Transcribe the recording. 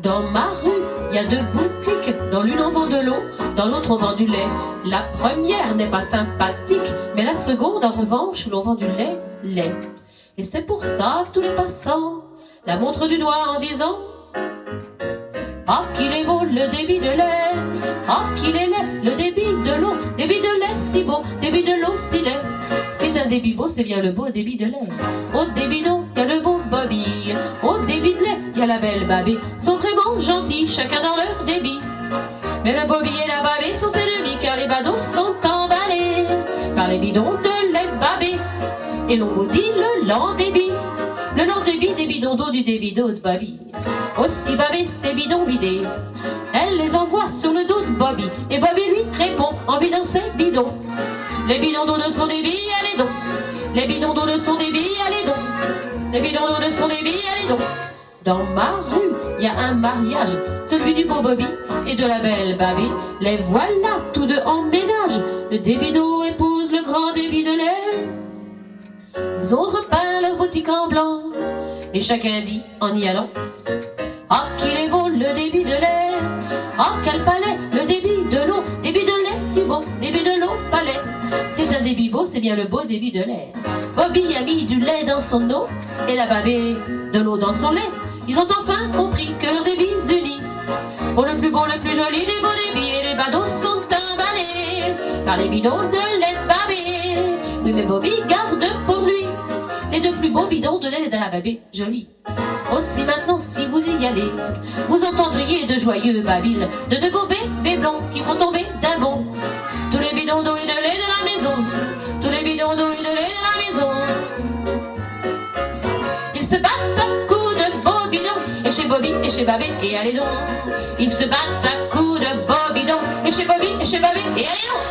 Dans ma rue, il y a deux boutiques. Dans l'une on vend de l'eau, dans l'autre on vend du lait. La première n'est pas sympathique, mais la seconde en revanche où l'on vend du lait. Et c'est pour ça que tous les passants la montrent du doigt en disant: ah qu'il est beau le débit de lait, ah qu'il est laid le débit de l'eau, débit de lait si beau, débit de l'eau si laid. C'est un débit beau, c'est bien le beau débit de lait. Au débit d'eau, il y a le beau Bobby, au débit de lait, il y a la belle Babée. Sont vraiment gentils, chacun dans leur débit. Mais le Bobby et la Babée sont ennemis, car les badauds sont emballés par les bidons de lait Babée. Et l'on maudit le lent débit, le lent débit des bidons d'eau du débit d'eau de Bobby. Aussi Babée ses bidons vidés, elle les envoie sur le dos de Bobby, et Bobby lui répond en vidant ses bidons. Les bidons d'eau de son débit, allez donc. Les bidons d'eau de son débit, allez donc. Les bidons d'eau de son débit, allez donc. Dans ma rue, il y a un mariage, celui du beau Bobby et de la belle Babée. Les voilà tous deux en ménage. Le débit d'eau épouse le grand débit de lait. Ils ont repeint leur boutique en blanc, et chacun dit en y allant: ah qu'il est beau le débit de lait, ah quel palais le débit de l'eau, débit de lait si beau, débit de l'eau palais. C'est un débit beau, c'est bien le beau débit de lait. Bobby a mis du lait dans son eau et la Babée de l'eau dans son lait. Ils ont enfin compris que leurs débits unis font le plus beau, le plus joli des beaux débits, et les badauds sont emballés par les bidons de lait de Babée. Oui mais Bobby garde pour lui les deux plus beaux bidons de lait de la Babée jolie. Aussi maintenant si vous y allez, vous entendriez de joyeux babil de deux beaux bébés blancs qui font tomber d'un bond tous les bidons d'eau et de lait de la maison, tous les bidons d'eau et de lait de la maison. Ils se battent à coups de beaux bidons, et chez Bobby et chez Babée, et allez donc. Ils se battent à coups de beaux bidons, et chez Bobby et chez Babée, et allez donc.